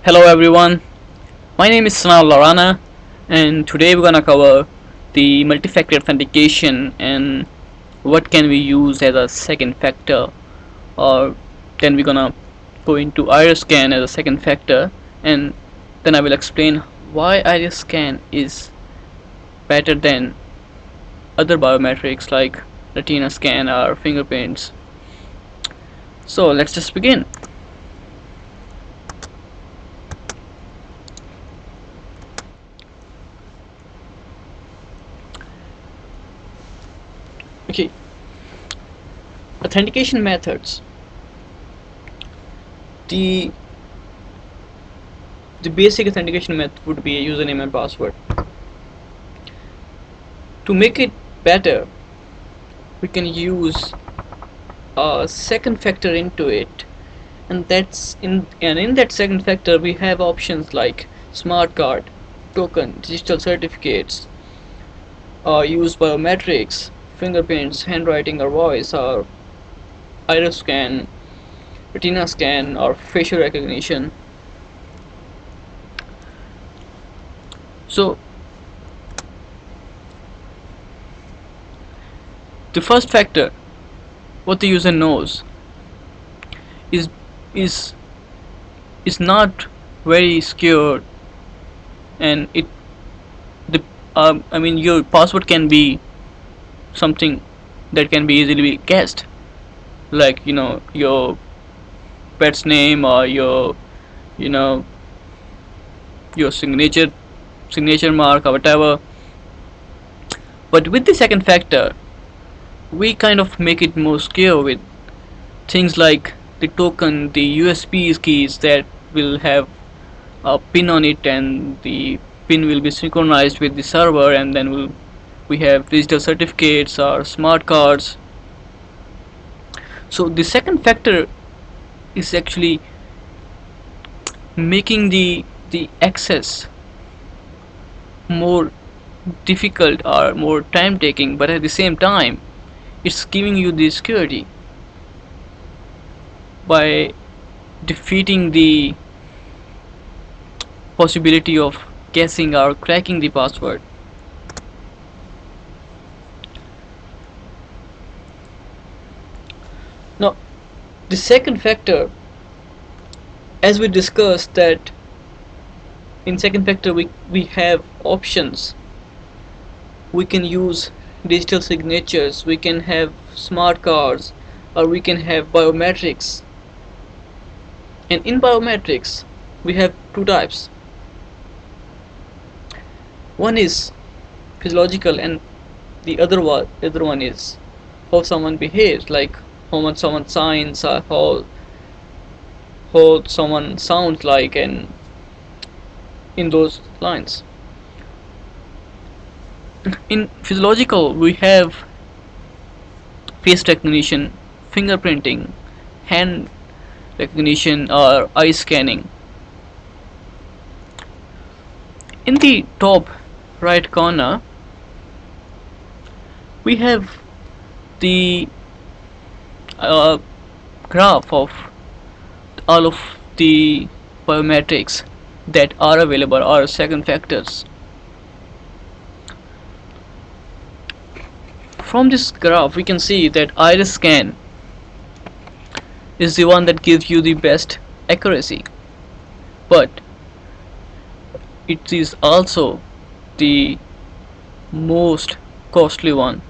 Hello everyone, my name is Sana Larana and today we're gonna cover the multi-factor authentication and what can we use as a second factor, or then we're gonna go into iris scan as a second factor, and then I will explain why iris scan is better than other biometrics like retina scan or fingerprints. So let's just begin. Okay, authentication methods. The the basic authentication method would be a username and password. To make it better, we can use a second factor into it, and in that second factor we have options like smart card, token, digital certificates, use biometrics, fingerprints, handwriting or voice, or iris scan, retina scan, or facial recognition. So the first factor, what the user knows, is is is not very secure, and the I mean your password can be something that can be easily be guessed, like your pet's name, or you know your signature mark or whatever. But with the second factor, we kind of make it more secure with things like the token, the USB keys that will have a pin on it, and the pin will be synchronized with the server, and then we have digital certificates or smart cards. So the second factor is actually making the access more difficult or more time taking, but at the same time it's giving you the security by defeating the possibility of guessing or cracking the password. Now the second factor, as we discussed, that in second factor we have options. We can use digital signatures, we can have smart cards, or we can have biometrics. And in biometrics we have two types. One is physiological, and the other one is how someone behaves, like how much someone signs, or how someone sounds like, and in those lines. In physiological we have face recognition, fingerprinting, hand recognition, or eye scanning. In the top right corner we have the uh, graph of all of the biometrics that are available, or second factors. From this graph we can see that iris scan is the one that gives you the best accuracy, but it is also the most costly one.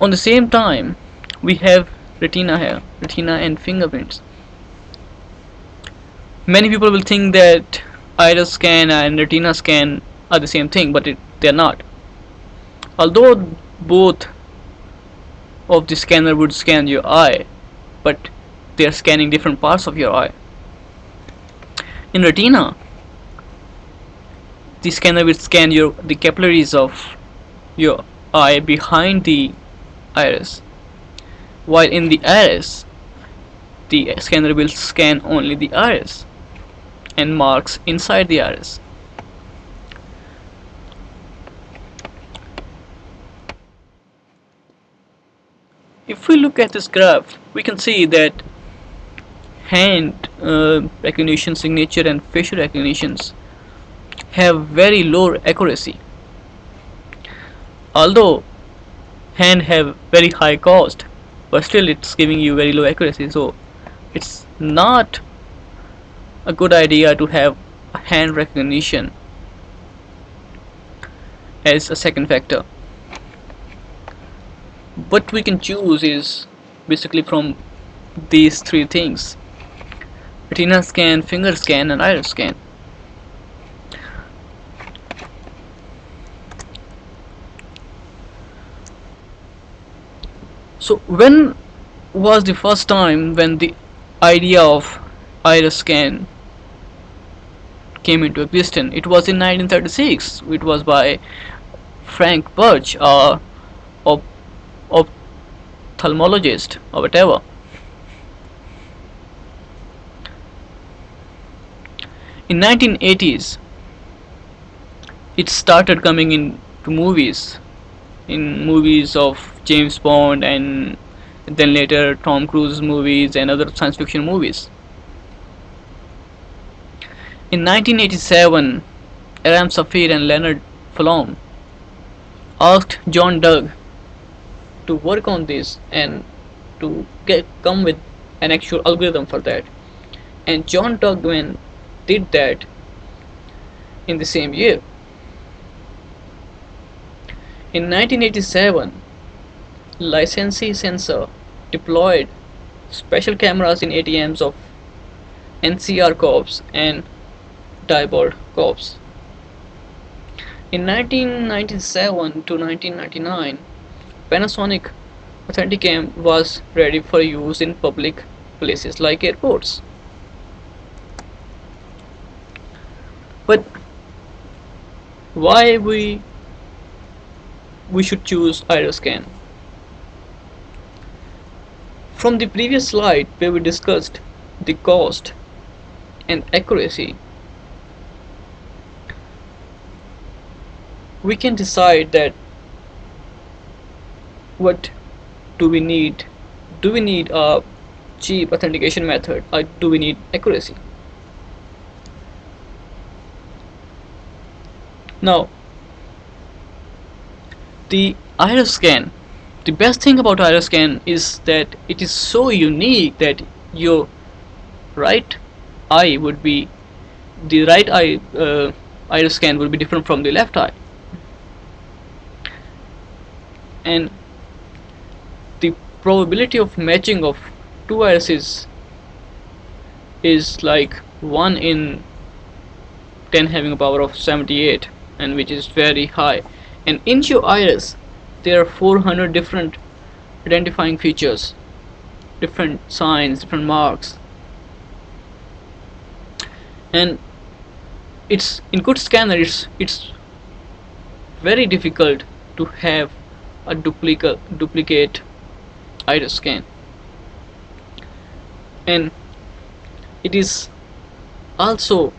On the same time we have retina and fingerprints. Many people will think that iris scan and retina scan are the same thing, but they're not. Although both of the scanner would scan your eye, but they're scanning different parts of your eye. In retina, the scanner will scan the capillaries of your eye behind the iris, while in the iris the scanner will scan only the iris and marks inside the iris. If we look at this graph, we can see that hand recognition, signature, and facial recognitions have very low accuracy. Although hand have very high cost, but still it's giving you very low accuracy. So it's not a good idea to have hand recognition as a second factor. What we can choose is basically from these three things: retina scan, finger scan, and iris scan. So when was the first time when the idea of iris scan came into existence? It was in 1936. It was by Frank Birch, a op- ophthalmologist or whatever. In 1980s, it started coming into movies of James Bond, and then later Tom Cruise movies and other science fiction movies. In 1987, Aram Safir and Leonard Fallon asked John Doug to work on this and to come with an actual algorithm for that. And John Duggan did that in the same year. In 1987, licensee sensor deployed special cameras in ATMs of NCR Corps and Diebold Corps. In 1997 to 1999, Panasonic AuthenticAim was ready for use in public places like airports. But why we should choose iris scan? From the previous slide where we discussed the cost and accuracy, we can decide that what do we need? Do we need a cheap authentication method, or do we need accuracy? Now, the iris scan, the best thing about iris scan is that it is so unique that your right eye would be the right eye iris scan would be different from the left eye, and the probability of matching of two irises is like 1 in 10 having a power of 78, and which is very high. And in your iris there are 400 different identifying features, different signs, different marks, and it's in good scanner it's very difficult to have a duplicate iris scan. And it is also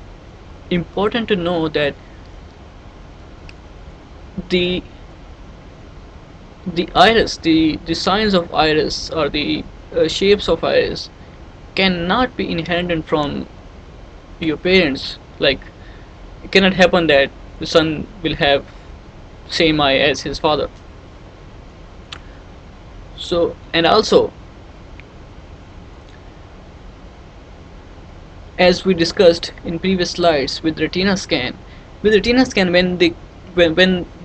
important to know that the iris, the signs of iris, or the shapes of iris cannot be inherited from your parents. Like, it cannot happen that the son will have same eye as his father. So, and also, as we discussed in previous slides with retina scan, when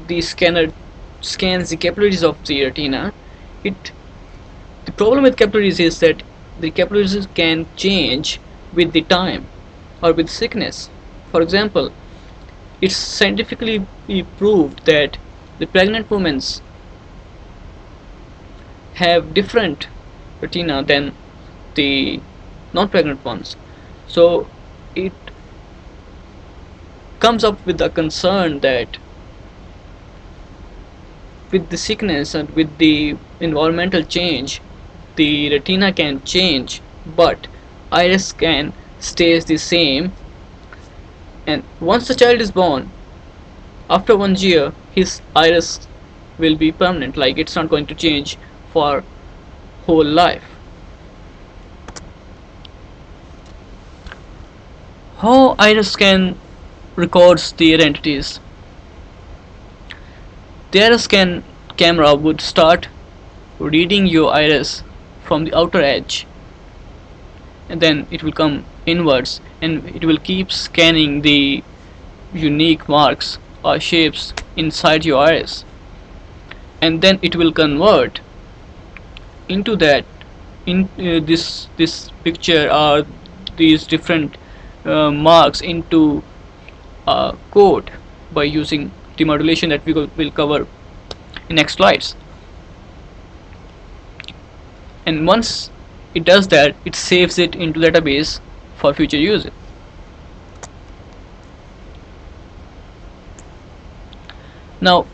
the scanner scans the capillaries of the retina, the problem with capillaries is that the capillaries can change with the time or with sickness. For example, it's scientifically proved that the pregnant women have different retina than the non-pregnant ones. So it comes up with a concern that with the sickness and with the environmental change, the retina can change, but iris scan stays the same. And once the child is born, after 1 year, his iris will be permanent, like it's not going to change for whole life. How iris scan records the identities. The iris scan camera would start reading your iris from the outer edge, and then it will come inwards and it will keep scanning the unique marks or shapes inside your iris, and then it will convert into that in this picture or these different marks into code by using demodulation that we will cover in next slides. And once it does that, it saves it into database for future use. Now,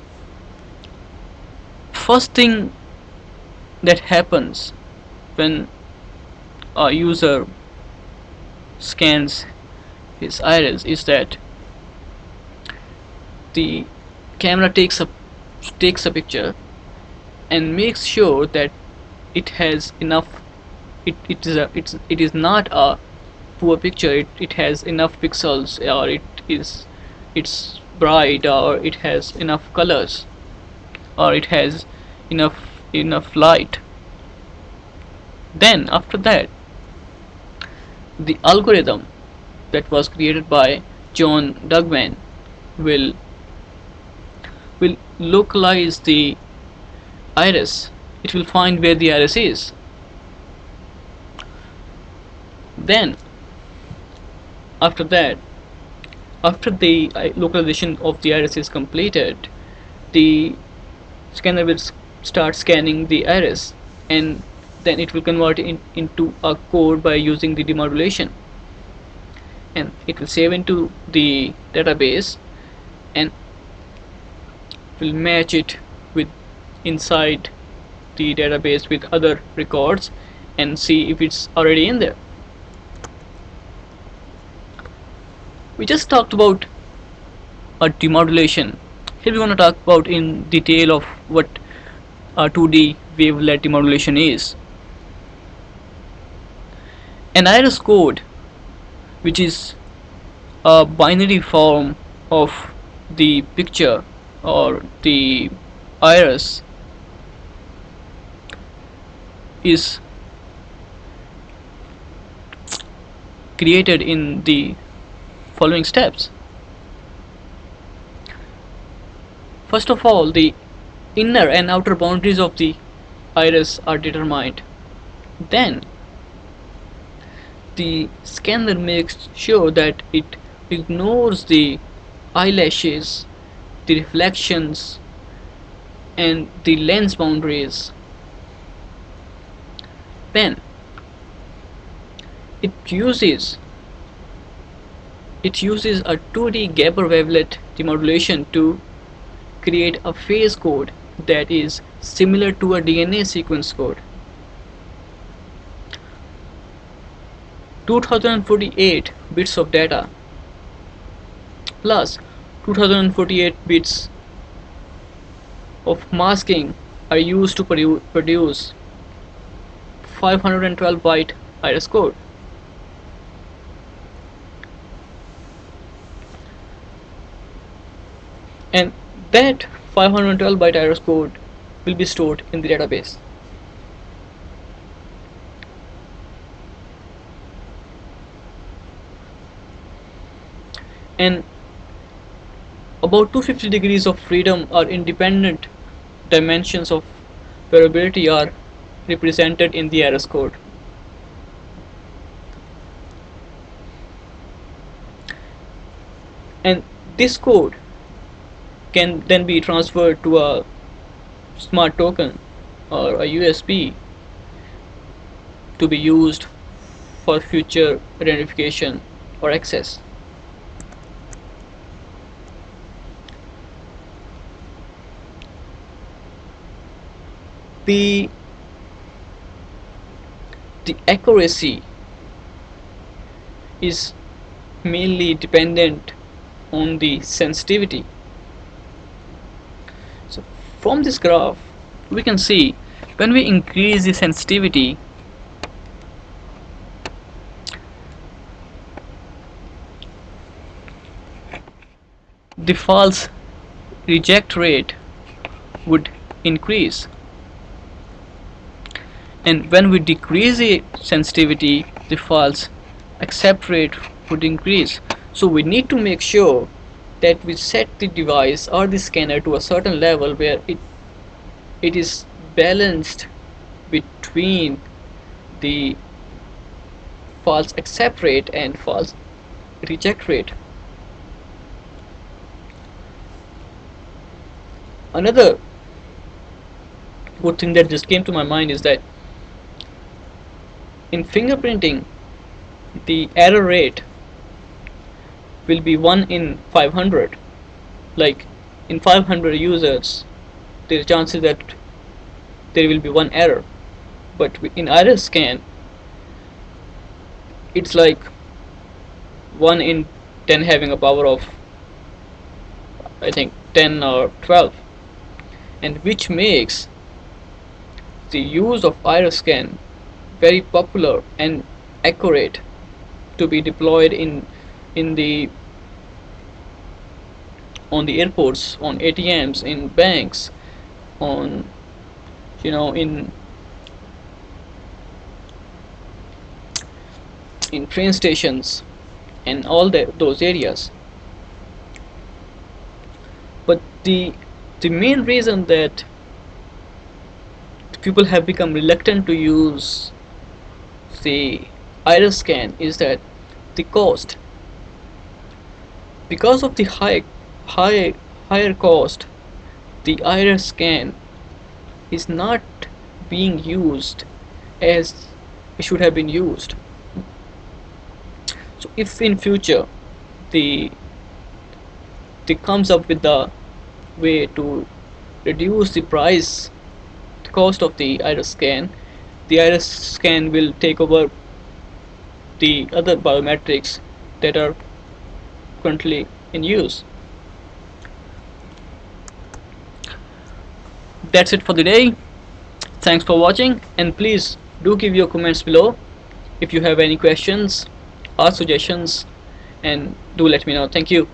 first thing that happens when a user scans his iris is that the camera takes a picture and makes sure that it has enough. It is not a poor picture. It has enough pixels, or it's bright, or it has enough colors, or it has enough light. Then after that, the algorithm that was created by John Dugman will localize the iris. It will find where the iris is. Then after that, after the localization of the iris is completed, the scanner will start scanning the iris, and then it will convert into a code by using the demodulation, and it will save into the database and will match it with inside the database with other records and see if it's already in there. We just talked about a demodulation. Here we're going to talk about in detail of what a 2D wavelet demodulation is. An iris code, which is a binary form of the picture or the iris, is created in the following steps. First of all, the inner and outer boundaries of the iris are determined. Then the scanner makes sure that it ignores the eyelashes, the reflections, and the lens boundaries. Then it uses a 2D Gabor wavelet demodulation to create a phase code that is similar to a DNA sequence code. 2048 bits of data plus 2048 bits of masking are used to produce 512 byte iris code. And that 512 byte iris code will be stored in the database. And about 250 degrees of freedom or independent dimensions of variability are represented in the iris code. And this code can then be transferred to a smart token or a USB to be used for future identification or access. The accuracy is mainly dependent on the sensitivity. So from this graph we can see when we increase the sensitivity, the false reject rate would increase, and when we decrease the sensitivity, the false accept rate would increase. So we need to make sure that we set the device or the scanner to a certain level where it is balanced between the false accept rate and false reject rate. Another good thing that just came to my mind is that in fingerprinting, the error rate will be 1 in 500. Like in 500 users, there are chances that there will be one error. But in iris scan, it's like 1 in 10 having a power of, I think, 10 or 12, and which makes the use of iris scan very popular and accurate to be deployed in the on the airports, on ATMs, in banks, on in train stations and all those areas. But the main reason that people have become reluctant to use the iris scan is that the cost. Because of the higher cost, the iris scan is not being used as it should have been used. So if in future the they comes up with the way to reduce the price, the cost of the iris scan will take over the other biometrics that are currently in use. That's it for the day. Thanks for watching, and please do give your comments below if you have any questions or suggestions, and do let me know. Thank you.